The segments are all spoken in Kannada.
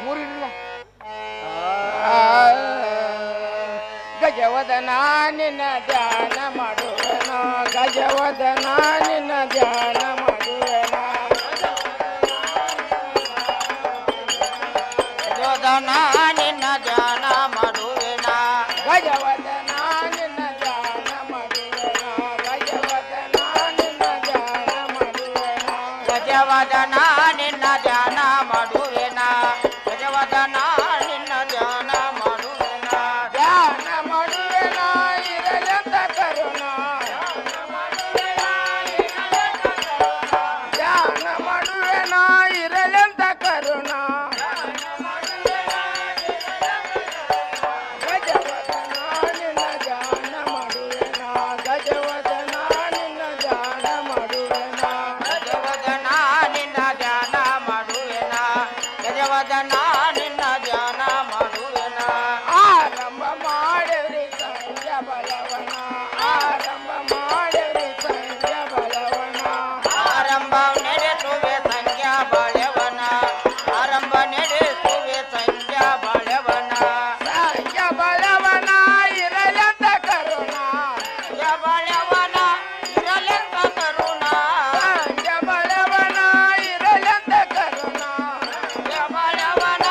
ಊರಿಲ್ಲ ಗಜವದನ ನಿನ್ನ ಧ್ಯಾನ ಮಾಡುವೆನ ಗಜವದನ ನಿನ್ನ ಧ್ಯಾನ ಮಾಡುವೆನ ಗಜವದನ ನಿನ್ನ ಧ್ಯಾನ ಮಾಡುವೆನ ಗಜವದನ ನಿನ್ನ ಧ್ಯಾನ ಮಾಡುವೆನ ಗಜವದನ ನಿನ್ನ ಧ್ಯಾನ ಮಾಡುವೆನ ಗಜವದನ ನಿನ್ನ ಧ್ಯಾನ ಮಾಡುವೆನ ಗಜವದನ ನಿನ್ನ ಧ್ಯಾನ ಮಾಡುವೆನ ಧ್ಯಾನ ಮಾಡುವೆನ ಇರಲೆಂದ ಕರುಣ ಧ್ಯಾನ ಮಾಡುವೆನ ಇರಲೆಂದ ಕರುಣ ಗಜವದನ ನಿನ್ನ ಧ್ಯಾನ ಮಾಡುವೆನ ಗಜವದನ ನಿನ್ನ ಧ್ಯಾನ ಮಾಡುವೆನ ಗಜವದನ ನಿನ್ನ ಧ್ಯಾನ ಮಾಡುವೆನ ಗಜವದನ ನಿನ್ನ ಧ್ಯಾನ ಮಾಡುವೆನ ಆರಂಭ ಮಾಡಿರಿ ಸಂಜೆ ಬಲವನ ಆರಂಭ ಮಾಡಿರಿ ಸಂಜೆ ಬಲವನ ಆರಂಭ ನಡೆಸುವೆ ಸಂಖ್ಯಾ ಬಾಳೆವನ ಆರಂಭ ನಡೆಸುವೆ ಸಂಖ್ಯಾ ಬಾಳೆವನ ಸಂಜೆ ಬಲವನ ಇರಲೆಂದ ಕರುಣ ಸಂಖ್ಯಾ ಬಾಳೆವನ ಇರಲೆಂದ ಕರುಣ ಸಂಜೆ ಬಲವನ ಇರಲೆಂದ ಕರುಣ ಸಂಖ್ಯಾ ಬಾಳೆವನ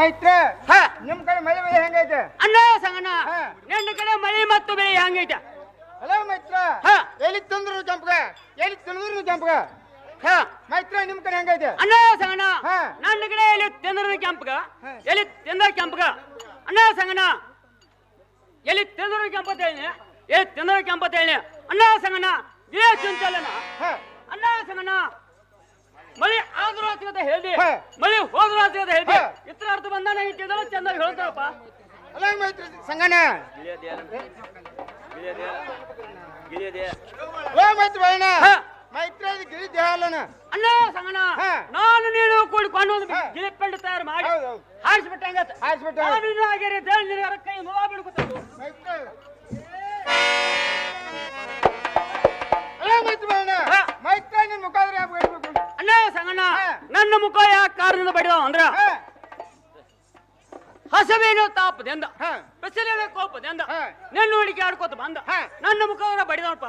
ಮೈತ್ರ ಹ ನಿಮ್ ಕಡೆ ಮಳೆ ಬೆಳೆ ಹೆಂಗೈತೆ ಅಣ್ಣ ಸಂಗಣ್ಣ ಹಾ. ನಿನ್ನ ಕಡೆ ಮಳಿ ಮತ್ತು ಬೆಳೆ ಹೆಂಗೈತೆ ಹಲೋ ಮೈತ್ರ ಹ ಎಲ್ಲಿ ತಂದ್ರು ಕೆಂಪಗ ಎಲ್ಲಿ ತಿಂದ್ರು ಕೆಂಪಗ ಹ ಮೈತ್ರ ನಿಮ್ ಕಡೆ ಹೆಂಗೈತೆ ಅಣ್ಣ ಸಂಗಣ್ಣ ಹಾ. ನನ್ನ ಕಡೆ ಎಲ್ಲಿ ತಿಂದ್ರ ಕೆಂಪಗ ಹಾ. ಎಲ್ಲಿ ತಿಂದ ಕೆಂಪಗ ಅಣ್ಣ ಸಂಗಣ್ಣ ಎಲ್ಲಿ ತಿಂದ್ರ ಕೆಂಪತ ಹೇಳಿ ಎಲ್ಲಿ ತಿಂದ್ರ ಕೆಂಪತ ಹೇಳಿ ಅಣ್ಣ ಸಂಗಣ್ಣ ಇದೇ ಚಿಂತಲ್ಲನ ಹ ಅಣ್ಣ ಸಂಗಣ್ಣ ಮಳಿ ಆದ್ರೂ ಅಂತ ಹೇಳಿ ಹಾ. ಮಳಿ ಹೋದ್ರು ಅಂತ ಹೇಳಿ ಹಾ. ಇತರ ಅರ್ಥ ಬಂದ ಇಟ್ಟಿದ್ದಲ್ಲ ಚಂದ ಹೇಳ್ತಾರಪ್ಪ ಹಲೋ ಮೈತ್ರ ಸಂಗಣ್ಣ ಓ ಮೈತ್ರ ಬಣ್ಣ ಹಾ. ಮೈತ್ರ ಇದು ಗಿಳಿ ದೇಹ ಅಲ್ಲನ ಅಣ್ಣ ಸಂಗಣ್ಣ ಹಾ. ನಾನು ನೀನು ಕೂಡಿಕೊಂಡು ಒಂದು ಹಾ. ಗಿಳಿಪೆಂಡು ತಯಾರು ಮಾಡಿ ಹೌದು ಹೌದು ಹಾರಿಸ್ಬಿಟ್ಟಂಗತ್ತ ಹಾರಿಸ್ಬಿಟ್ಟ ನಾನು ನೀನು ಆಗಿರಿ ದೇವ್ ನಿನಗೆ ಕೈ ನೋವ ಬಿಡ್ಕೊತ ಮೈತ್ರ ಹಲೋ ಮೈತ್ರ ಬಣ್ಣ ಹಾ. ಮೈತ್ರ ನಿನ್ ಮುಖ ಆದ್ರೆ ಯಾಕೆ ಹೇಳ್ಬೇಕು ಅಣ್ಣ ಸಂಗಣ್ಣ ಹಾ. ನನ್ನ ಮುಖ ಯಾಕೆ ಕಾರಣದಿಂದ ಬಡಿದ ಅಂದ್ರ ಹಾ ಹಸವೇನು ತಾಪದಿಂದ ಹಾ ಬಿಸಿಲಿನ ಕೋಪದಿಂದ ಹಾ. ನಿನ್ನ ಹುಡುಗಿ ಆಡ್ಕೋತ ಬಂದ ಹಾ. ನನ್ನ ಮುಖ ಬಡಿದವಪ್ಪ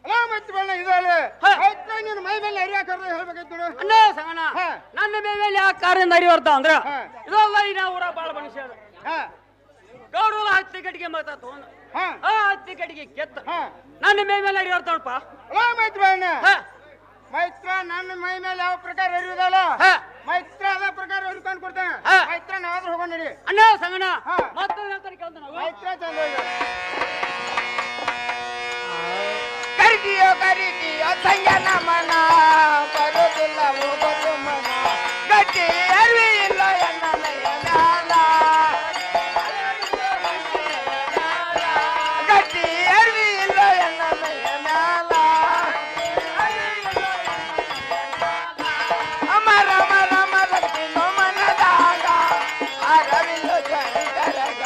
ಹಲೋ ಮೈತ್ರ ಬಣ್ಣ ಇದು ಅಲ್ಲ ಹಾ. ಮೈತ್ರ ನಿನ್ನ ಮೈ ಮೇಲೆ ಅರಿಯಾಕ ಹೇಳ್ಬೇಕಾಯ್ತು ನೋಡು ಅಣ್ಣ ಸಂಗಣ್ಣ ಹಾ. ನನ್ನ ಮೇಲೆ ಯಾಕೆ ಕಾರಣದಿಂದ ಅರಿವರ್ತ ಅಂದ್ರ ಹಾ. ಇದಲ್ಲ ಈ ನಾವು ಊರ ಬಾಳ ಮನುಷ್ಯ ಹಾ ಗೌಡರ ಹತ್ತಿ ಕಟ್ಟಿಗೆ ಮಾತಾಡ್ತು ಹಾ ಆ ಹತ್ತಿ ಕಟ್ಟಿಗೆ ಕೆತ್ತ ಹಾ ನನ್ನ ಮೇಲೆ ಅರಿವರ್ತಾವಪ್ಪ ಹಲೋ ಮೈತ್ರ ಬಣ್ಣ ಹಾ ಮೈತ್ರ ನನ್ನ ಮೈ ಮೇಲೆ ಯಾವ ಪ್ರಕಾರ ಅರಿಯುವುದಲ್ಲ ಹಾ. ಮೈತ್ರ ಅದ ಪ್ರಕಾರ ಹೊಡ್ಕೊಂಡು ಕೊಡ್ತಾನೆ ಹಾ. ಮೈತ್ರ ನಾವಾದ್ರೂ ಹೋಗೋಣ ನಡಿ ಅಣ್ಣ ಸಂಗಣ್ಣ ಹಾ. ಮತ್ತೊಂದು ಕೇಳ್ತ ನಾವು ಮೈತ್ರ ಚಂದ ಹೋಗಿ ಕರಿದಿಯೋ ಕರಿದಿಯೋ ಸಂಜನ ಮನ ಬರುದಿಲ್ಲ ಹೋಗೋದು ಮನ ಗಟ್ಟಿ ಅರಿವಿ ಇಲ್ಲ ಎನ್ನ ಮೈಯ ಮ್ಯಾಲ ಗಟ್ಟಿ ಅರಿವಿ ಇಲ್ಲ ಎನ್ನ ಮೈಯ ಮ್ಯಾಲ ಅಮರ ಮರ ಮರತಿನೋ ಮನದಾಗ ಅರವಿಲ್ಲ ಶಂಕರಗ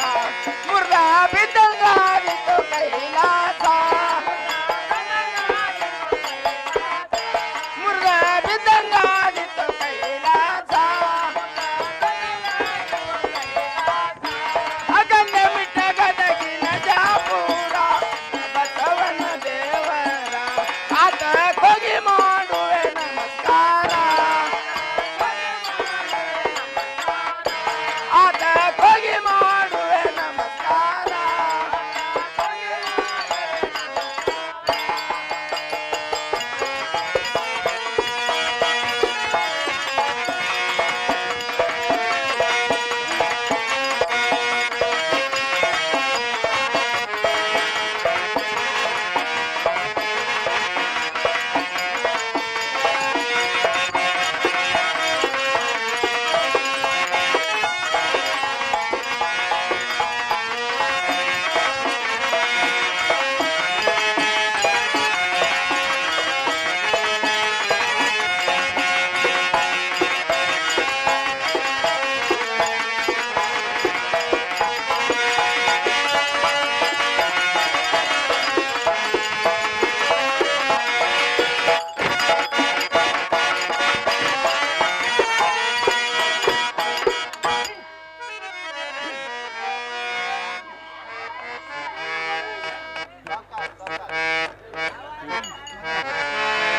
ಮುರ್ಗ ಬಿದ್ದಂಗ ಬಿದ್ದು ಕೈಲಾಸ ಮುರ್ಗ ಬಿದ್ದಂಗ ಬಿದ್ದು ಕೈಲಾಸ ಅಗಂಡ ಬಿಟ್ಟ ಗದಗಿನ ಜಾಪೂರ ಬಸವನ ದೇವರ ಆತ ಹೋಗಿ ಮಾಡುವೆ ನಮಸ್ಕಾರ ಆತ ಹೋಗಿ ಮಾಡುವೆ ನಮಸ್ಕಾರ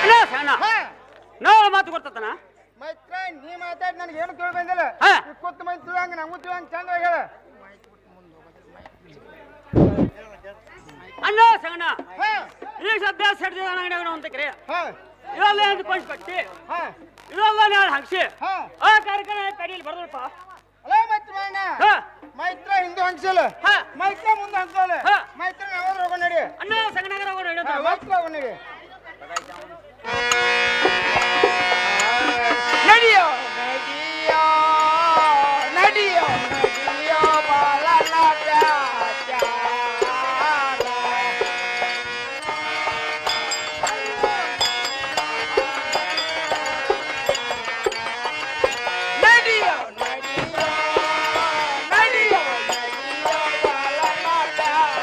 ಅಣ್ಣ ಸಂಗಣ್ಣ ಹಾ ನಾವು ಮಾತು ಕೊಡ್ತಾನ ಮೈತ್ರ ನೀ ಮಾತಾಡಿ ನನಗೆ ಏನು ತಿಳಿ ಬಂದಿಲ್ಲ ಹಾ. ಈ ಕೂತ್ ಮೈ ತಿಳಂಗ ನಂಗೂ ತಿಳಂಗ ಚಂದ ಹೇಳ ಅಣ್ಣ ಸಂಗಣ್ಣ ಹಾ ಈಗ ಸದ್ಯ ಸಡ್ದ ಅಂಗಡಿಯಾಗ ಅಂತ ಕರೆ ಹಾ ಇದೆಲ್ಲ ಒಂದು ಕೊಂಚ ಪಟ್ಟಿ ಹಾ ಇದೆಲ್ಲ ನಾಳೆ ಹಂಗ್ಸಿ ಹಾ ಆ ಕಾರ್ಯಕ್ರಮ ಕಡಿಯಲ್ಲಿ ಬರ್ದಲ್ಪ ಹಲೋ ಮೈತ್ರ ಬಣ್ಣ ಹಾ ಮೈತ್ರ ಹಿಂದೆ ಹಂಗ್ಸಲ್ಲ ಹಾ. ಮೈತ್ರ ಮುಂದೆ ಹಂಗ್ಸಲ್ಲ ಹಾ. ಮೈತ್ರ ನಾವಾದ್ರೂ ಹೋಗೋಣ ನಡಿ ಅಣ್ಣ ಸಂಗಣ್ಣಗರ ಅವರು ಹಾ, ಹೇಳಿದ್ರು ಮೈತ್ರ ಹೋಗೋಣ ನಡಿ ನಡಿಯೋ ನಡಿಯೋ ನಡಿಯೋ ನಡಿಯೋ ಬಾಳನ ಪ್ಯಾಚಾರ ನಡಿಯೋ ನಡಿಯೋ ನಡಿಯೋ ನಡಿಯೋ ಬಾಳನ ಪ್ಯಾಚಾರ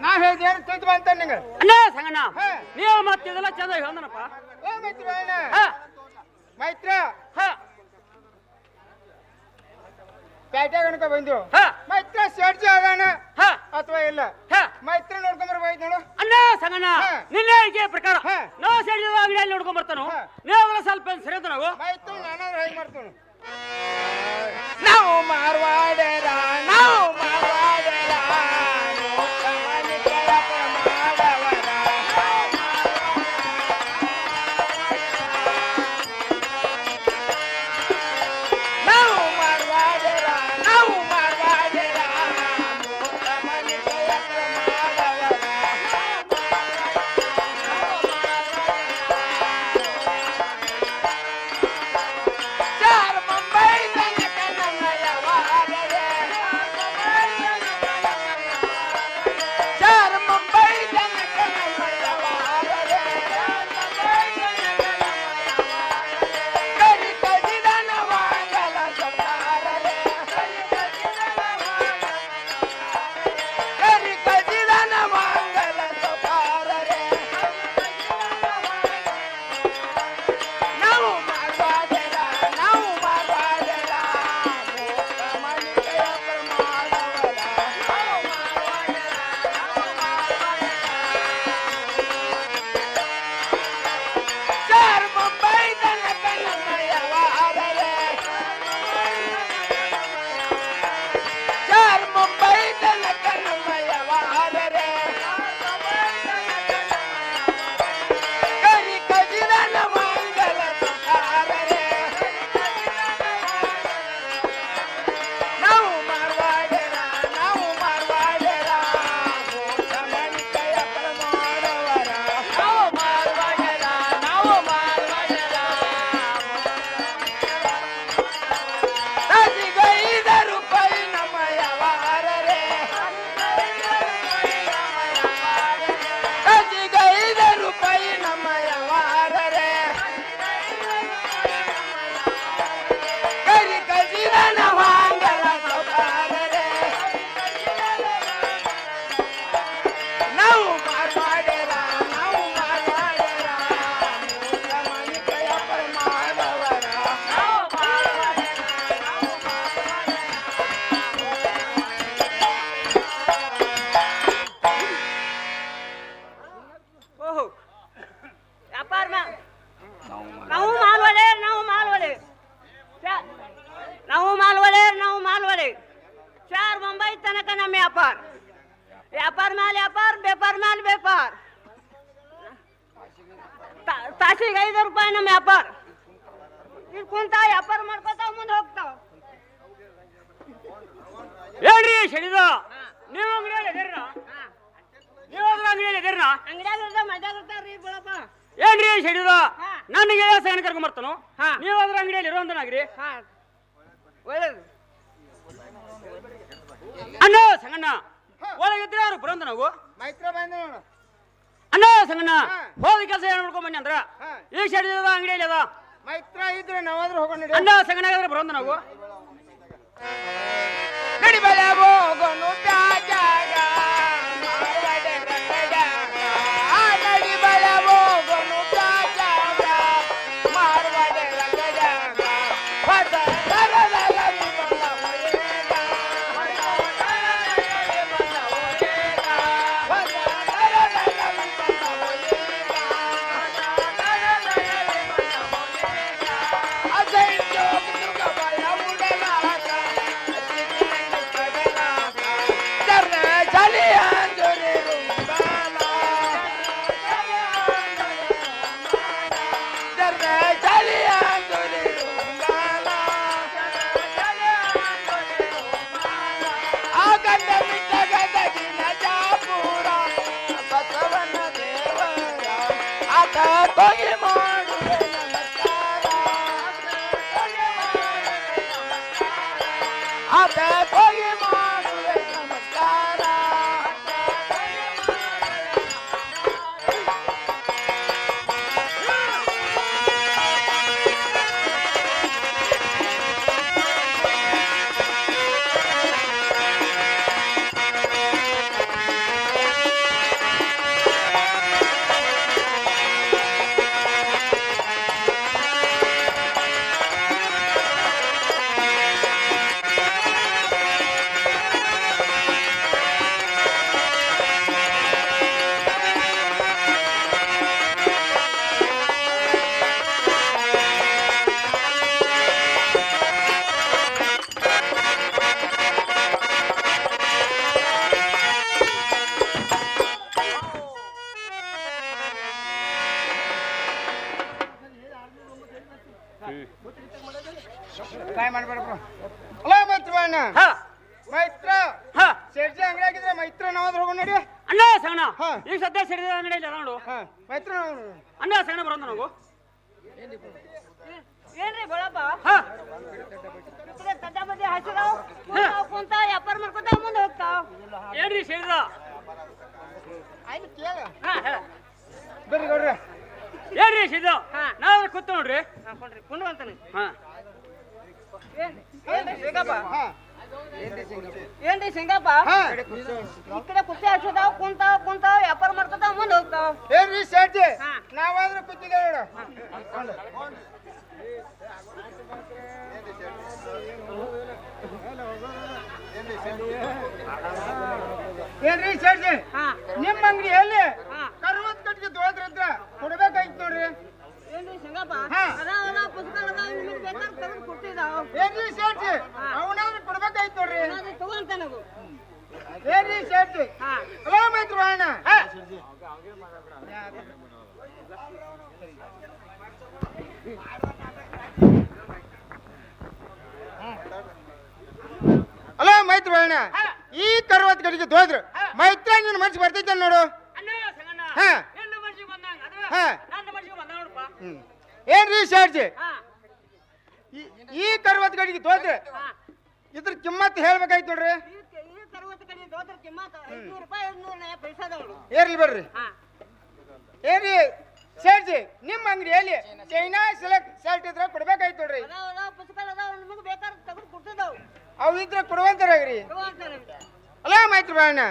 ನಾ ಹೇಳಿದ ಏನು ತಿಂದು ಬಂತ ನಿಂಗೆ ಅಣ್ಣ ಸಂಗಣ್ಣ ಹಾ. ನೀವು ಮತ್ತಿದೆಲ್ಲ ಚಂದ ಹೇಳ್ದನಪ್ಪ ಏ ಮೈತ್ರ ಅಣ್ಣ ಹಾ ಮೈತ್ರ ಹಾ ಪೇಟೆಗೆ ಅನ್ಕೊ ಬಂದು ಹಾ ಮೈತ್ರ ಸೇಡ್ಜಿ ಅದಾನ ಹಾ ಅಥವಾ ಇಲ್ಲ ಹಾ ಮೈತ್ರ ನೋಡ್ಕೊಂಬರ್ಬೋದು ನೋಡು ಅಣ್ಣ ಸಂಗಣ್ಣ ಹಾ. ನಿನ್ನ ಹೇಳಿಕೆ ಪ್ರಕಾರ ಹಾ. ನಾವು ಸೇಡಿದ ಅಂಗಡಿಯಲ್ಲಿ ನೋಡ್ಕೊಂಡ್ ಬರ್ತಾನು ಹಾ. ನೀವು ಸ್ವಲ್ಪ ಸರಿಯದ ನಾವು ಮೈತ್ರ ನಾನು ಹೇಗೆ ಮಾಡ್ತಾನೆ ನಾವು ಮಾರ್ವಾಡೆರ ನಾವು ಮಾರ್ವಾಡೆರ ಮೋಕ್ಷಮನಿಕೆಯ ಪ್ರಮಾಣವರ ನಾವು ಮಾರ್ವಾಡೆರ ನಾವು ಮಾರ್ವಾಡೆರ ಮೋಕ್ಷಮನಿಕೆಯ ಪ್ರಮಾಣವರ ಚಾರ್ ಮುಂಬೈ ತನಕ ನಮ್ಮಯ ವಾರರೆ ಚಾರ್ ಮುಂಬೈ ತನಕ ನಮ್ಮಯ ವಾರರೆ ಕರಿ ಕದಿದನ ವಾಂಗಲ ಸತಾರರೆ ಕರಿ ಕದಿದನ ವಾಂಗಲ ಸತಾರರೆ ನಾವು ಮಾರ್ವಾಡೆರ ನಾವು ಮಾರ್ವಾಡೆರ ಮೋಕ್ಷಮನಿಕೆಯ ಪ್ರಮಾಣವರ ಚಾರ್ ಮುಂಬೈ ತನಕ ನಮ್ಮಯ ವಾರರೆ ಚಾರ್ ಮುಂಬೈ ತನಕ ನಮ್ಮಯ ವಾರರೆ ಕರಿ ಕದಿರನ ಮಂಗಲ ಸುಖಾರರೆ ನಾವು ಮಾರ್ವಾಡೆರ ನಾವು ಮಾರ್ವಾಡೆರ ಮೋಕ್ಷಮನಿಕೆಯ ಪ್ರಮಾಣವರ ನಾವು ಮಾರ್ವಾಡೆರ ನಾವು ಮಾರ್ವಾಡೆರ ಹಸಿಗೈದ ರೂಪಾಯಿ ನಮ್ಮಯ ವಾರರೆ ಹಸಿಗೈದ ರೂಪಾಯಿ ನಮ್ಮಯ ವಾರರೆ ಕರಿ ಕಜಿರನ ವಾಂಗಲ ಸೌಕಾರರೆ ನಾವು ಮಾರ್ವಾಡೆರ ನಾವು ಮಾರ್ವಾಡೆರ ಮೋಕ್ಷಮನಿಕೆಯ ಪ್ರಮಾಣವರ ನಾವು ಮಾರ್ವಾಡೆರ ನಾವು ಓಹೋ ವ್ಯಾಪಾರ ನಾವು ಮಾಲ್ವಲೆ ನಾವು ಮಾಲ್ವಲೆ ನಾವು ಮಾಲ್ವಲೆ ನಾವು ಮಾಲ್ವಲೆ चार मुंबई तनक ನಮ್ಮ ವ್ಯಾಪಾರ ವ್ಯಾಪಾರ ಮಾಲ್ ವ್ಯಾಪಾರ ವ್ಯಾಪಾರ ಮಾಲ್ ವ್ಯಾಪಾರ ತಾಸಿಗೆ 5 ರೂಪಾಯಿ ನಮ್ಮ ವ್ಯಾಪಾರ ಇಲ್ಲಿ ಕುಂತ ವ್ಯಾಪಾರ ಮಾಡ್ಕೊತಾವ ಮುಂದೆ ಹೋಗ್ತಾವ ಹೇಳ್ರಿ ಶನಿದ ನೀವು ಅಂಗಡಿಯಲ್ಲಿ ಎದಿರ್ನ ನೀವು ಅದ್ರ ಅಂಗಡಿಯಲ್ಲಿ ಎದಿರ್ನ ಅಂಗಡಿಯಾಗ ಮಜಾಗ ಇರ್ತಾರ್ರಿ ಬಿಳಪ್ಪ ಏನ್ರಿ ಶನಿದ ನನಗೆ ಸೈನ್ ಕರ್ಕೊಂಡ್ ಬರ್ತಾನು ನೀವು ಅದ್ರ ಅಂಗಡಿಯಲ್ಲಿ ಇರುವಂತನಾಗ್ರಿ ಒಳ್ಳೇದು ಅಣ್ಣ ಸಂಗಣ್ಣ ಒಳಗಿದ್ರೆ ಅವ್ರು ಬರೋಂತ ನಾವು ಮೈತ್ರ ಬಂದ ನೋಡು ಅಣ್ಣ ಸಂಗಣ್ಣ ಹೋದ ಕೆಲಸ ಏನ್ ನೋಡ್ಕೊಂಡ್ ಬನ್ನಿ ಅಂದ್ರ ಈ ಶರೀರದ ಅಂಗಡಿಯಲ್ಲಿ ಅದ ಮೈತ್ರ ಇದ್ರೆ ನಾವಾದ್ರೂ ಹೋಗೋಣ ಅಣ್ಣ ಸಂಗಣ್ಣ ಬರೋಂತ ನಾವು ನಡಿಬಲ ಹೋಗೋನು ಪ್ಯಾಜಾಗ ಮಾರ್ವಾಡೆರ ಕೈಯಾಗ ನಡಿಬಲ ಹೋಗೋನು ಪ್ಯಾಜಾಗ ಮಾರ್ವಾಡೆರ ಕೈಯಾಗ ಹೊಸ ತರದಲ್ಲಿ ಬಂದ ಹೊಯ್ಯೇಗ ಹೊಸ ತರದಲ್ಲಿ ಬಂದ ಹೊಯ್ಯೇಗ ಅಸೈ ಜೋಗ ದುರ್ಗ ಬಲ ಉಡಲಾಗ ಕೊಗಿ ಮಾಡುವೆ ನಮಸ್ಕಾರ ಆತ ಕೊಗಿ ಮಾಡುವೆ ನಮಸ್ಕಾರ ಬಾಯ್ ಮಾಡ್ಬೇಡಪ್ಪ. ಅಲ್ಲ ಮೈತ್ರ ಅಣ್ಣ ಹಾ ಮೈತ್ರ ಹಾ ಶೆಡ್ಜಿ ಅಂಗಡಿ ಆಗಿದ್ರೆ ಮೈತ್ರ ನಾವಾದ್ರೆ ಹೋಗೋಣ ನೋಡಿ. ಅಣ್ಣ ಸಗಣ ಹಾ. ಈಗ ಸದ್ಯ ಸಿಡಿದ ಅಂಗಡಿಯಲ್ಲಿ ಅದ ನೋಡು. ಹಾ ಮೈತ್ರ ಅಣ್ಣ ಸಗಣ ಬರೋದು ನಾವು. ಏನ್ರಿ ಬೋಳಪ್ಪ ಹಾ ತಡ್ಡ ಬದಿ ಹಸಿದಾವ್ ಕುಂತ ವ್ಯಾಪಾರ ಮಾಡ್ಕೊತ ಮುಂದೆ ಹೋಗ್ತಾವ್ ಏನ್ರಿ ಸಿಡಿದ? ಆಯ್ತು ಕೇಳ ಹಾ ಹೇಳ. ಬರ್ರಿ ಗೌಡ್ರಿ. ಏನ್ರಿ ಸಿಡಿದ? ಹಾ. ನಾವು ಕೂತು ನೋಡ್ರಿ. ಕೊಡ್ರಿ ಕುಂಡು ಅಂತಾನೆ ಹಾ ಏನ್ರಿ ಸಿಂಗಪ್ಪ ಹಾ ಏನ್ರಿ ಸಿಂಗಪ್ಪ ಹಾ ಈ ಕಡೆ ಕುರ್ಚಿ ಹಸಿದಾವ್ ಕುಂತ ವ್ಯಾಪಾರ ಮಾಡ್ಕೊತ ಮುಂದೆ ಹೋಗ್ತಾವ್ ಏನ್ರಿ ಶೆಡ್ಜಿ ಹಾ. ನಾವಾದ್ರೆ ಕೂತಿದ್ದೇವೆ ನೋಡು. ಏನ್ರಿ ಶೆಡ್ಜಿ ಹಾ ನಿಮ್ಮ ಅಂಗಡಿ ಎಲ್ಲಿ ಹಾ. ಕರ್ವತ್ ಕಟ್ಟಿಗೆ ದೋದ್ರಿದ್ರ ಕೊಡ್ಬೇಕಾಯ್ತು ನೋಡ್ರಿ. ಏನ್ರಿ ಸಿಂಗಪ್ಪ ಹಾ. ಅದಾವ ಪುಸ್ತಕ ಅದಾವ ನಿಮಗೆ ಬೇಕಾದ್ರೆ ತೆಗೆದು ಕೊಡ್ತಿದ್ದಾವ್ ಏನ್ರಿ ಶೆಡ್ಜಿ ಅವನಾದ್ರೆ ಕೊಡ್ಬೇಕಾಯ್ತು ನೋಡ್ರಿ. ಏನಾದ್ರು ತಗೊಂತ ನಾವು ಏನ್ರಿ ಶೆಡ್ಜಿ ಹಾ ಹಲೋ ಮೈತ್ರ ಅಣ್ಣ ಹಲೋ ಮೈತ್ರ ಅಣ್ಣ ಈ ಕರ್ವತ್ ಕಟ್ಟಿಗೆ ದೋದ್ರ ಮೈತ್ರ ನಿನ್ನ ಮನ್ಸು ಬರ್ತೈತೆ ನೋಡು. ಅಣ್ಣ ಸಗಣ ಹಾ. ನಿನ್ನ ಮನ್ಸಿಗೆ ಬಂದಂಗ ಅದು ಹಾ. ನನ್ನ ಮನ್ಸಿಗೆ ಬಂದ ನೋಡಪ್ಪ. ಏನ್ರಿ ಶೆಡ್ಜಿ ಹಾ ಈ ಕರ್ವತ್ ಕಟ್ಟಿಗೆ ದೋದ್ರ ಹಾ ಇದ್ರ ಕಿಮ್ಮತ್ ಹೇಳ್ಬೇಕಾಯ್ತು ನೋಡ್ರಿ. ಈ ಕರ್ವತ್ತು ಕಡೆ ದೋದ್ರ ಕಿಮ್ಮತ್ತ 500 ರೂಪಾಯಿ 500 ಪೈಸಾದವಳು ಏರ್ಲಿ ಬರ್ರಿ. ಹಾ ಏನ್ರಿ ಶೆಡ್ಜಿ ನಿಮ್ಮ ಅಂಗಡಿಯಲ್ಲಿ ಚೈನಾ ಸಿಲೆಕ್ಟ್ ಶರ್ಟ್ ಇದ್ರೆ ಕೊಡ್ಬೇಕಾಯ್ತು ನೋಡ್ರಿ. ಅದಾವ ಪುಸ್ತಕ ಅದಾವ ನಿಮಗೆ ಬೇಕಾದ್ರೆ ತೆಗೆದು ಕೊಡ್ತಿದ್ದಾವ್ ಅವು ಇದ್ರೆ ಕೊಡುವಂತಾರಾಗ್ರಿ. ತಗೊಂತಾನೆ ಅಲ್ಲ ಮೈತ್ರ ಅಣ್ಣ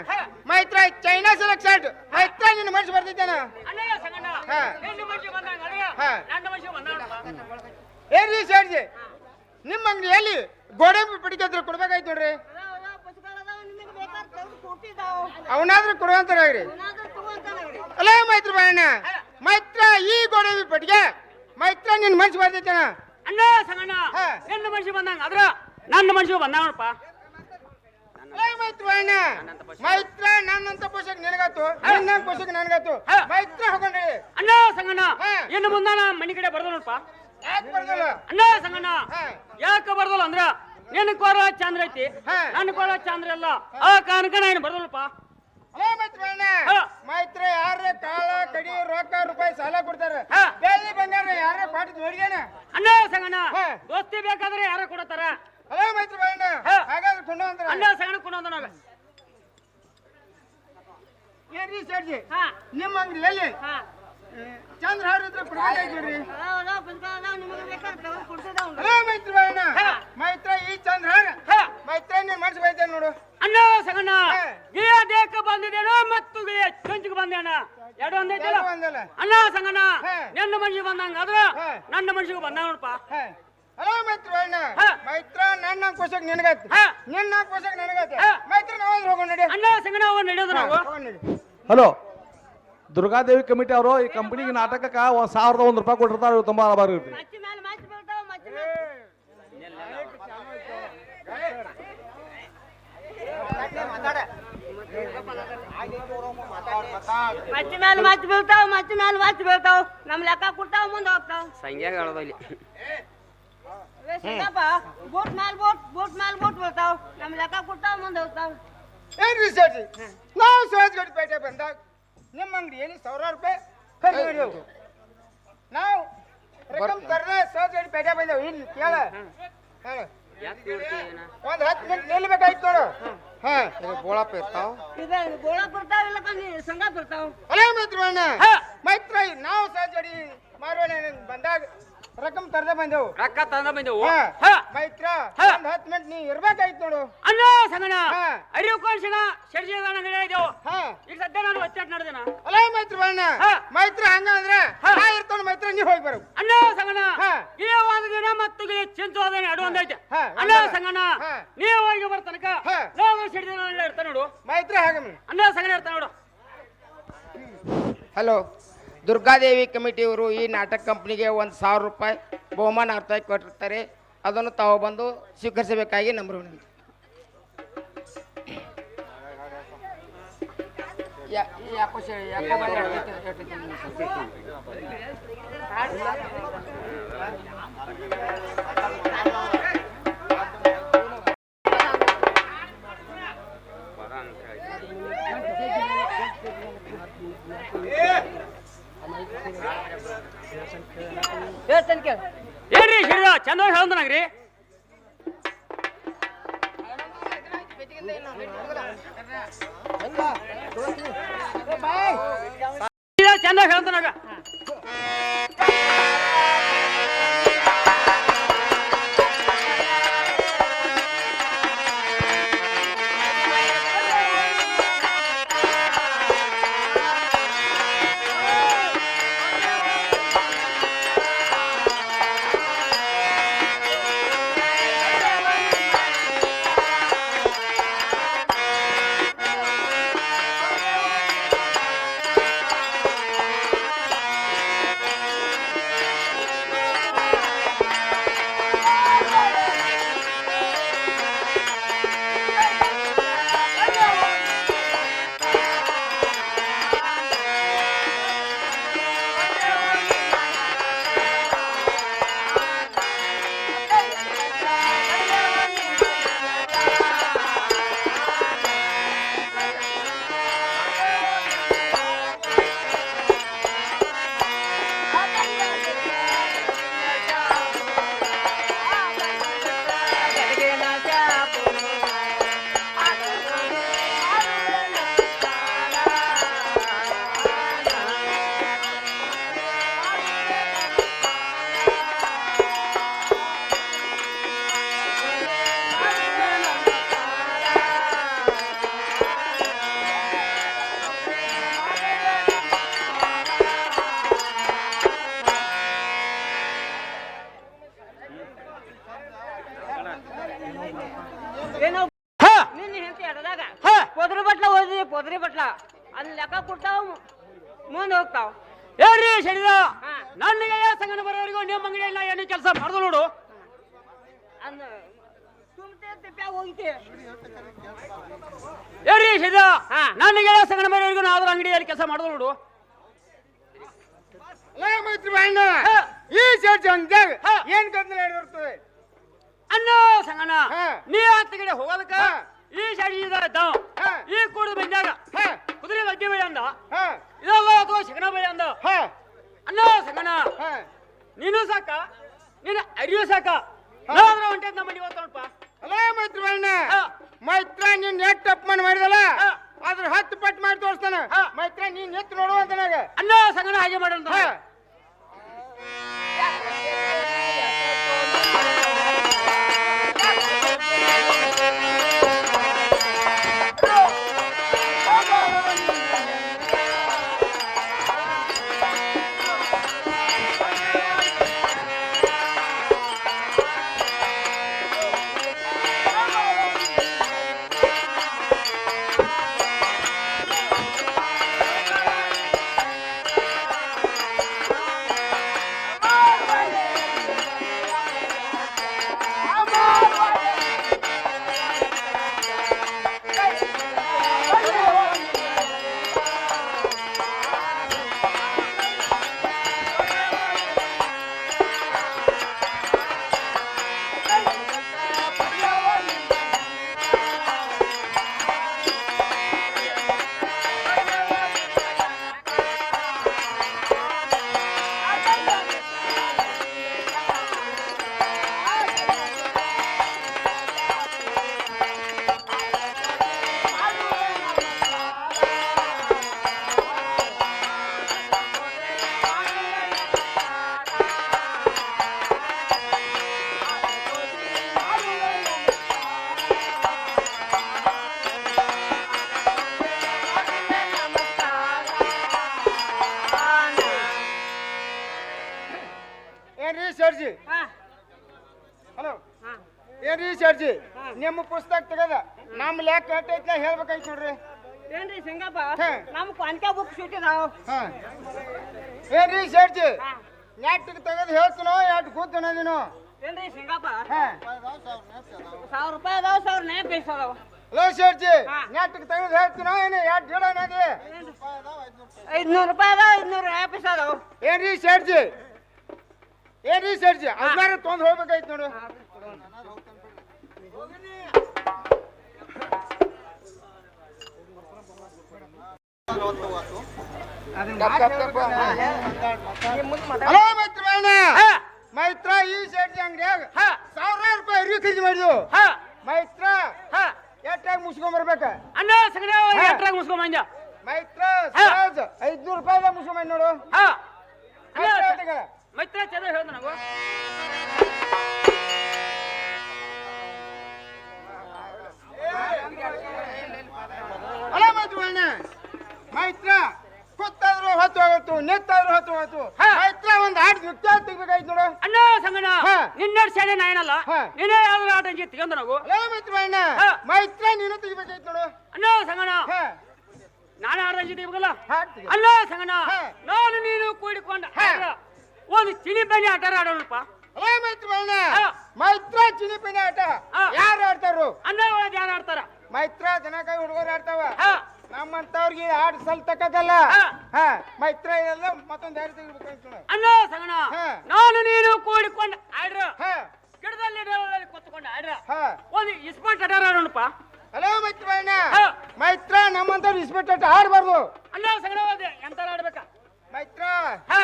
Maitra China select shirt Maitra ನಿನ್ನ ಮನ್ಸು ಬರ್ತೈತೇನ. ಅಣ್ಣ ಸಗಣ ಹಾ. ನಿನ್ನ ಮನ್ಸಿಗೆ ಬಂದಂಗ ಅದು ಹಾ. ನನ್ನ ಮನ್ಸಿಗೆ ಬಂದ ನೋಡಪ್ಪ. ಏನ್ರಿ ಶೆಡ್ಜಿ ನಿಮ್ಮ ಅಂಗಡಿಯಲ್ಲಿ ಗೋಡಂಬಿ ಪಡಿಕೆ ಕೊಡ್ಬೇಕಾಯ್ತು ನೋಡ್ರಿ. ಅದಾವ ಪುಸ್ತಕ ಅದಾವ ನಿಮಗೆ ಬೇಕಾದ್ರೆ ತೆಗೆದು ಕೊಡ್ತಿದ್ದಾವ್ ಅವನಾದ್ರೂ ಕೊಡುವಂತಾರಾಗ್ರಿ. ಏನಾದ್ರೂ ತಗೊಂತಾನೆ ಅಲ್ಲ ಮೈತ್ರ ಅಣ್ಣ ಮೈತ್ರ ಈ ಗೋಡಂಬಿ ಪಡಿಕೆ ಮೈತ್ರ ನಿನ್ನ ಮನ್ಸು ಬರ್ತೈತೇನ. ಅಣ್ಣ ಸಗಣ ಹಾ. ನಿನ್ನ ಮನ್ಸಿಗೆ ಬಂದಂಗ ಅದ್ರ ನನ್ನ ಮನ್ಸಿಗೆ ಬಂದ ನೋಡಪ್ಪ. ಅಲ್ಲ ಮೈತ್ರ ಅಣ್ಣ ಮೈತ್ರ ನನ್ನಂತ ಪೋಷಕ ನಿನಗಾತು ನಿನ್ನ ಪೋಷಕ ನನಗಾತು ಹಾ. ಮೈತ್ರ ಹೋಗ್ರಿ. ಅಣ್ಣ ಸಂಗಣ್ಣ ಹಾ. ಇನ್ನು ಮುಂದೆ ನಾ ಮನೆ ಕಡೆ ಬರ್ದ ನೋಡಪ್ಪ. ಯಾಕೆ ಬರ್ದಲ್ಲ. ಅಣ್ಣ ಸಂಗಣ್ಣ ಹಾ. ಯಾಕೆ ಬರ್ದಲ್ಲ ಅಂದ್ರ ನಿನ್ನ ಕೋರ ಚಂದ್ರ ಐತಿ ಹಾ. ನನ್ನ ಕೋರ ಚಂದ್ರ ಇಲ್ಲ ಆ ಕಾರಣಕ್ಕ ನಾ ಏನು ಬರ್ದಲ್ಲಪ್ಪ. ಅಲ್ಲ ಮೈತ್ರ ಅಣ್ಣ ಹಾ. ಮೈತ್ರ ಯಾರ ಕಾಳ ಕಡಿ ರೊಕ್ಕ ರೂಪಾಯಿ ಸಾಲ ಕೊಡ್ತಾರ ಹಾ. ಬೆಳ್ಳಿ ಬಂಗಾರ ಯಾರ ಪಾಟಿ ನೋಡಿದೇನ. ಅಣ್ಣ ಸಂಗಣ್ಣ ಹಾ. ದೋಸ್ತಿ ಬೇಕಾದ್ರೆ ಯಾರ ಕೊಡತಾರ. ಅಲ್ಲ ಮೈತ್ರ ಅಣ್ಣ ಹಾ. ಹಾಗಾದ್ರೆ ಕೊಂಡು ಅಂತಾರ. ಅಣ್ಣ ಸಂಗಣ್ಣ ಕೊಡೋದ ನಾಗ ಏನ್ರಿ ಶೆಡ್ಜಿ ಹಾ ನಿಮ್ಮ ಅಂಗಡಿಯಲ್ಲಿ ಹಾ ಚಂದ್ರ ಹಾರ ಇದ್ರೆ ಕೊಡ್ಬೇಕಾಯ್ತು ನೋಡ್ರಿ. ಅದಾವ ಪುಸ್ತಕ ಅದಾವ ನಿಮಗೆ ಬೇಕಾದ್ರೆ ತೆಗೆದು ಕೊಡ್ತಿದ್ದಾವ್ ಅಲ್ಲ ಮೈತ್ರ ಅಣ್ಣ ಮೈತ್ರ ಈ ಚಂದ್ರ ಹಾರ ಹಾ. ಮೈತ್ರ ನಿನ್ನ ಮನ್ಸು ಬೈತೇನೆ ನೋಡು. ಅಣ್ಣ ಸಂಗಣ್ಣ ಹಾ. ಗಿಯ ದೇಕ ಬಂದಿದ್ದೇನೋ ಮತ್ತು ಗಿಯ ಚಂಚಿಗೆ ಬಂದೇನ ಎರಡು ಒಂದೈತಿಲ್ಲ. ಎರಡು ಒಂದಲ್ಲ. ಅಣ್ಣ ಸಂಗಣ್ಣ ಹಾ. ನಿನ್ನ ಮನ್ಸಿಗೆ ಬಂದಂಗ ಆದ್ರ ಹಾ. ನನ್ನ ಮನ್ಸಿಗೆ ಬಂದ ನೋಡಪ್ಪ. ಹಾ. ಅಲ್ಲ ಮೈತ್ರ ಅಣ್ಣ ಹಾ. ಮೈತ್ರ ನನ್ನ ಪೋಷಕ ನಿನಗಾತು ಹಾ. ನಿನ್ನ ಪೋಷಕ ನನಗಾತು ಹಾ. ಮೈತ್ರ ನಾವಾದ್ರೆ ಹೋಗೋಣ ನಡಿ. ಅಣ್ಣ ಸಂಗಣ್ಣ ಅವ ನಡೆಯೋದು ನಾವು. ಹೋಗೋಣ ನಡಿ. ಹಲೋ ದುರ್ಗಾದೇವಿ ಕಮಿಟಿ ಅವರು ಈ ಕಂಪನಿಗೆ ನಾಟಕಕ್ಕೆ 1001 ರೂಪಾಯಿ ಕೊಟ್ಟಿರ್ತಾರೆ. ಇವು ತುಂಬಾ ಆಭಾರ ಇರ್ತೀವಿ. ಮಚ್ಚಿ ಮೇಲೆ ಮಚ್ಚಿ ಬೀಳ್ತಾವ ಮಚ್ಚಿ ಮೇಲೆ ಮಚ್ಚಿ ಮೇಲೆ ಮಚ್ಚಿ ಬೀಳ್ತಾವ ಮಚ್ಚಿ ಮೇಲೆ ಮಚ್ಚಿ ಬೀಳ್ತಾವ ನಮ್ ಲೆಕ್ಕ ಕೊಡ್ತಾವ ಮುಂದೆ ಹೋಗ್ತಾವ ಸಂಖ್ಯಾಗ ಹೇಳೋದು ಇಲ್ಲಿ. ಸಿಂಗಪ್ಪ ಬೋಟ್ ಮೇಲೆ ಬೋಟ್ ಬೀಳ್ತಾವ ನಮ್ ಲೆಕ್ಕ ಕೊಡ್ತಾವ ಮುಂದೆ ಹೋಗ್ತಾವ ಏನ್ರಿ ಶೆಡ್ಜಿ ನಾವು ಸಹಜಗಡಿ ಪೇಟೆ ಬಂದಾಗ ನಿಮ್ಮ ಅಂಗಡಿಯಲ್ಲಿ 1000 ರೂಪಾಯಿ ಖರ್ಚು ಮಾಡಿದೆವು. ನಾವು ರಕಮ್ ಕರ್ದ ಸಹಜಗಡಿ ಪೇಟೆ ಬಂದೆವು. ಇಲ್ಲಿ ಕೇಳ ಹೇಳು ಒಂದ್ 10 ಮಿನಿಟ್ ನಿಲ್ಬೇಕಾಯ್ತು ನೋಡು. ಹಾ ಬೋಳಪ್ಪ ಇರ್ತಾವ ಇದು ಗೋಳ ಬರ್ತಾವ ಇಲ್ಲ ಸಂಘ ಬರ್ತಾವ ಅಲ್ಲ ಮೈತ್ರ ಅಣ್ಣ ಹಾ. ಮೈತ್ರ ನಾವು ಸಹಜಗಡಿ ಮಾರೋಣ ಬಂದಾಗ ರಕಮ್ ಕರ್ದ ಬಂದೆವು. ರೊಕ್ಕ ತಂದ ಬಂದೆವು. ಹಾ. ಹಾ. ಮೈತ್ರ ಹಾ. ಒಂದ್ 10 ಮಿನಿಟ್ ನೀ ಇರ್ಬೇಕಾಯ್ತು ನೋಡು. ಅಣ್ಣ ಸಂಗಣ್ಣ ಹಾ. ಅರಿವು ಕೋರ್ಸಿನ ಶರ್ಜಿದಾನ ನಡೆಯದೇವು. ಹಾ ಈಗ ಸದ್ಯ ನಾನು ಒಚ್ಚಾಟ ನಡೆದೇನ. ಅಲ್ಲ ಮೈತ್ರ ಅಣ್ಣ ಹಾ. ಮೈತ್ರ ಹಂಗ ಅಂದ್ರೆ ಹಾ. ನಾ ಇರ್ತಾನ ಮೈತ್ರ ನೀ ಹೋಗಿ ಬರು. ಅಣ್ಣ ಸಂಗಣ್ಣ ಹಾ. ಗಿಯ ಒಂದು ದಿನ ಮತ್ತು ಗಿಯ ಚಿಂಚು ಹೋದೇನೆ ಅಡು ಒಂದೈತೆ. ಹಾ. ಅಣ್ಣ ಸಂಗಣ್ಣ ಹಾ. ನೀವು ಹೋಗಿ ಬರ್ತನಕ ಹಾ. ನಾವು ಶರ್ಜಿದಾನ ಇರ್ತಾನೆ ನೋಡು. ಮೈತ್ರ ಹಾಗಮ್ಮ. ಅಣ್ಣ ಸಂಗಣ್ಣ ಇರ್ತಾನೆ ನೋಡು. ಹಲೋ ದುರ್ಗಾದೇವಿ ಕಮಿಟಿಯವರು ಈ ನಾಟಕ ಕಂಪ್ನಿಗೆ 1000 ರೂಪಾಯಿ ಬಹುಮಾನ ಅರ್ಥವಾಗಿ ಕೊಟ್ಟಿರ್ತಾರೆ. ಅದನ್ನು ತಾವು ಬಂದು ಸ್ವೀಕರಿಸಬೇಕಾಗಿ ನಂಬರ್ ವಿನಂತಿ. ಯಾಕೋ ಹೇಳ್ತೇನೆ ಕೇಳ ಏನ್ರಿ ಶರೀರ ಚಂದ ಹೇಳ್ದನಾಗ್ರಿ ಚಂದ ಹೇಳ್ದನಾಗ ಏನೋ ಹಾ ನಿನ್ನ ಹೆಂಡತಿ ಅಡದಾಗ ಹಾ ಪೊದ್ರಿ ಬಟ್ಲ ಓದಿದ್ವಿ ಪೊದ್ರಿ ಬಟ್ಲ ಅಲ್ಲಿ ಲೆಕ್ಕ ಕೊಡ್ತಾವ ಮುಂದೆ ಹೋಗ್ತಾವ ಏನ್ರಿ ಶರೀರ ಹಾ. ನನಗೆ ಸಂಗನ ಬರೋವರೆಗೂ ನಿಮ್ಮ ಅಂಗಡಿಯಲ್ಲಿ ಏನು ಕೆಲಸ ಮಾಡ್ದು ನೋಡು ಅಂದ ಸುಮ್ತೆ ತಿಪ್ಪ್ಯಾಗ ಹೋಗಿತಿ ಏನ್ರಿ ಶರೀರ ಹಾ. ನನಗೆ ಸಂಗನ ಬರೋವರೆಗೂ ನಾವು ಅದ್ರ ಅಂಗಡಿಯಲ್ಲಿ ಕೆಲಸ ಮಾಡ್ದು ನೋಡು ಲೇ ಮೈತ್ರಿ ಬಾಯಣ್ಣ ಹಾ. ಈ ಶರ್ಟ್ ಅಂಗಡಿಯಾಗ ಹಾ. ಏನ್ ಗದ್ದಲ ನಡೆದಿರ್ತದೆ ಅನ್ನೋ ಸಂಗನ ಹಾ. ನೀ ಹತ್ತ ಕಡೆ ಹೋಗೋದಕ್ಕ ಹಾ. ಈ ಶಾಡಿ ಇದ್ದಾವ ಹಾ. ಈ ಕೂಡು ಬಂದಾಗ ಹಾ ಕುದುರೆ ಲಗ್ಗೆ ಬೆಳೆ ಅಂದ ಹಾ ಇದಲ್ಲ ಅಥವಾ ಶಗನ ಬೆಳೆ ಅಂದ ಹಾ ಅನ್ನೋ ಸಂಗನ ಹಾ ನೀನು ಸಾಕ ನೀನು ಅರಿಯೋ ಸಾಕ ಹಾ. ನಾದ್ರ ಹೊಂಟೆ ನಮ್ಮ ಮನೆ ನೋಡಪ್ಪ ಅಲ್ಲ ಮೈತ್ರಿ ಬಾಯಣ್ಣ ಹಾ. ಮೈತ್ರ ನೀನ್ ನೆಟ್ ಅಪಮಾನ ಮಾಡಿದಲ್ಲ ಹಾ. ಅದ್ರ 10 ಪಟ್ಟು ಮಾಡಿ ತೋರಿಸ್ತಾನ ಹಾ. ಮೈತ್ರ ನೀನ್ ಎತ್ತು ನೋಡುವಂತ ನನಗ ಅನ್ನೋ ಸಂಗನ ಹಾಗೆ ಮಾಡೋಣ ಹಾ ಏನ್ರಿ ಸರ್ಜಿ ಹಾ ಹಲೋ ಹಾ ಏನ್ರಿ ಸರ್ಜಿ ಹಾ. ನಿಮ್ಮ ಪುಸ್ತಕ ತೆಗದ ನಮ್ಮ ಲೆಕ್ಕ ಕಟ್ಟೈತ್ಲ ಹೇಳ್ಬೇಕಾಯ್ತು ನೋಡ್ರಿ ಏನ್ರಿ ಸಿಂಗಪ್ಪ ಹಾ. ನಮ್ ಕ್ವಾಂಟ್ಯಾ ಬುಕ್ ಶೀಟ್ ಇದಾವ ಹಾ ಏನ್ರಿ ಸರ್ಜಿ ಹಾ. ನೆಟ್ಟಿಗೆ ತೆಗೆದು ಹೇಳ್ತೀನೋ ಎಷ್ಟು ಕೂತನ ನೀನು ಏನ್ರಿ ಸಿಂಗಪ್ಪ ಹಾ 1000 ರೂಪಾಯಿ ಅದಾವ 1000 ನೇ ಪೈಸ ಅದಾವ ಹಲೋ ಸರ್ಜಿ ಹಾ. ನೆಟ್ಟಿಗೆ ತೆಗೆದು ಹೇಳ್ತೀನೋ ಏನು ಎಷ್ಟು ಜೋಡ ನದಿ 500 ರೂಪಾಯಿ ಅದಾವ 500 ನೇ ಪೈಸ ಅದಾವ ಏನ್ರಿ ಸರ್ಜಿ ಏನ್ರಿ ಸರ್ಜಿ ಅದ್ಮಾರ ತೊಂದ್ ಹೋಗ್ಬೇಕಾಯ್ತು ನೋಡು ಹಲೋ ಮೈತ್ರಣ್ಣ ಹಾ ಮೈತ್ರ ಈ ಶೆಟ್ಟಿ ಅಂಗಡಿಯಾಗ ಹಾ 1000 ರೂಪಾಯಿ ಅರಿವಿ ಖರೀದಿ ಮಾಡಿದ್ವು ಹಾ ಮೈತ್ರ ಹಾ ಎಟ್ಟಾಗ ಮುಸ್ಕೊಂಬರ್ಬೇಕ ಅಣ್ಣ ಸಂಗಡ ಎಟ್ರಾಗ ಮುಸ್ಕೊಂಡ್ ಬಂದ ಮೈತ್ರ ಸಹಜ 500 ರೂಪಾಯಿ ಮುಸ್ಕೊಂಬಂದ್ ನೋಡು ಹಾ ಎಷ್ಟ್ ರೇಟಿಗೆ? ಮೈತ್ರ ಚಂದ ಹೇಳ್ದ ನಾವು ಅಲ್ಲ ಮೈತ್ರಣ್ಣ ಮೈತ್ರ ಕೂತಾದ್ರು ಹೊತ್ತು ಹೋಗತ್ತು ನಿಂತಾದ್ರು ಹೊತ್ತು ಹೋಗತ್ತು ಹಾ. ಮೈತ್ರ ಒಂದ್ ಆಟ ನೃತ್ಯ ತೆಗಿಬೇಕಾಯ್ತು ನೋಡು ಅಣ್ಣ ಸಂಗಣ ಹಾ. ನಿನ್ನ ಶಾಲೆ ನಾಯನಲ್ಲ ಹಾ. ನೀನೇ ಯಾವ್ದಾರ ಆಟ ಅಂಜಿ ತೆಗೆಂದ ನಾವು ಅಲ್ಲ ಮೈತ್ರಣ್ಣ ಹಾ. ಮೈತ್ರ ನೀನು ತೆಗಿಬೇಕಾಯ್ತು ನೋಡು ಅಣ್ಣ ಸಂಗಣ ಹಾ ನಾನು ಆಟ ಅಂಜಿ ತೆಗಿಬೇಕಲ್ಲ ಹಾಡ್ ತೆಗಿ. ಅಣ್ಣ ಸಂಗಣ ಹಾ. ನಾನು ನೀನು ಕೂಡಿಕೊಂಡ ಹಾ. ಒಂದು ಚಿನಿ ಬನ್ನಿ ಆಟ ಆಡೋಣಪ್ಪ ಅಲ್ಲ ಮೈತ್ರಣ್ಣ ಹಾ. ಮೈತ್ರ ಚಿನಿಪಿನ ಆಟ ಹಾ. ಯಾರು ಆಡ್ತಾರು ಅಣ್ಣ ಒಳಗೆ ಯಾರು ಆಡ್ತಾರ ಮೈತ್ರ ಜನಕಾಯಿ ಹುಡುಗರು ಆಡ್ತಾವ ಹಾ ನಮ್ಮಂತವ್ರಿಗೆ ಆಟ ಸಲ್ ತಕ್ಕದಲ್ಲ ಹಾ. ಹಾ ಮೈತ್ರ ಎಲ್ಲ ಮತ್ತೊಂದ್ ದಾರಿ ತೆಗಿಬೇಕಾಯ್ತು ನೋಡು ಅಣ್ಣ ಸಂಗಣ ಹಾ. ನಾನು ನೀನು ಕೂಡಿಕೊಂಡ ಆಡ್ರ ಹಾ ಗಿಡದಲ್ಲಿ ನೆರಳಲ್ಲಿ ಕೂತ್ಕೊಂಡು ಆಡ್ರ ಹಾ ಒಂದು ಇಸ್ಪಾಟ್ ಆಟ ಆಡೋಣಪ್ಪ ಹಲೋ ಮೈತ್ರಣ್ಣ ಹಾ. ಮೈತ್ರ ನಮ್ಮಂತವ್ರು ಇಸ್ಪೆಟ್ ಆಟ ಆಡ್ಬಾರ್ದು ಅಣ್ಣ ಸಂಗಣ ಎಂತ ಆಡ್ಬೇಕ ಮೈತ್ರ ಹಾ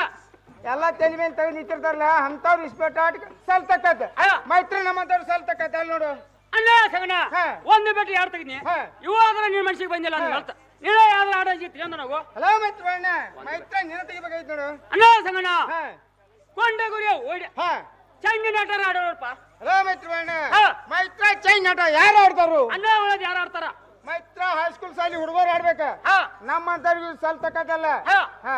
ಎಲ್ಲ ತಲೆ ಮೇಲೆ ತೆಗೆದು ನಿಂತಿರ್ತಾರಲ್ಲ ಅಂತವ್ರು ಇಸ್ಪೆಟ್ ಆಟ ಸಲ್ ತಕ್ಕದ ಹಾ. ಮೈತ್ರ ನಮ್ಮಂತವ್ರು ಸಲ್ ತಕ್ಕದ ಅಲ್ಲಿ ನೋಡು ಅಣ್ಣ ಸಂಗಣ ಹಾ. ಒಂದು ಬೆಟ್ಟ ಯಾರು ತೆಗಿದ್ನಿ ಹಾ. ಇವಾದ್ರ ನಿನ್ ಮನ್ಸಿಗೆ ಬಂದಿಲ್ಲ ಅಂತ ಹಾ. ಹೇಳ್ತ ನೀನೇ ಯಾವ್ದು ಆಟ ಅಂಜಿ ತೆಗೆಂದ ನಾವು ಹಲೋ ಮೈತ್ರಣ್ಣ ಮೈತ್ರ ನೀನು ತೆಗಿಬೇಕಾಯ್ತು ನೋಡು ಅಣ್ಣ ಸಂಗಣ ಹಾ ಕೊಂಡ ಗುರಿಯ ಓಡಿ ಹಾ ಚಂಡಿನ ಆಟ ಆಡೋಣಪ್ಪ ಹಲೋ ಮೈತ್ರಣ್ಣ ಹಾ. ಮೈತ್ರ ಚೈನ್ ಆಟ ಯಾರು ಆಡ್ತಾರು ಅಣ್ಣ ಒಳಗೆ ಯಾರು ಆಡ್ತಾರ ಮೈತ್ರ ಹೈಸ್ಕೂಲ್ ಸಾಲಿ ಹುಡುಗರು ಆಡ್ಬೇಕ ಹಾ ನಮ್ಮಂತವ್ರಿಗೆ ಸಲ್ ತಕ್ಕದಲ್ಲ ಹಾ ಹಾ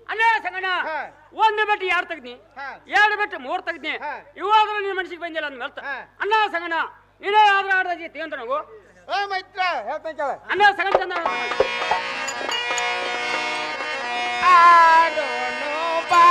ಅಣ್ಣ ಸಂಗಣ ಹಾ. ಒಂದು ಬೆಟ್ಟ ಯಾರು ತೆಗ್ನಿ ಹಾ. ಎರಡು ಬೆಟ್ಟ ಮೂರ್ ತೆಗ್ನಿ ಹಾ. ಇವಾದ್ರ ನಿನ್ ಮನ್ಸಿಗೆ ಬಂದಿಲ್ಲ ಅಂತ ಹೇಳ್ತ ಹಾ. ಅಣ್ಣ ಸಂಗಣ ನೀನೇ ಯಾವ್ದು ಆಟ ಅಂಜಿ ತೆಗೆಂದ ನಾವು ಏ ಮೈತ್ರ ಹೇಳ್ತೇನೆ ಕೇಳ ಅಣ್ಣ ಸಂಗಣ ಚಂದ ಆಡೋಣ ಬಾ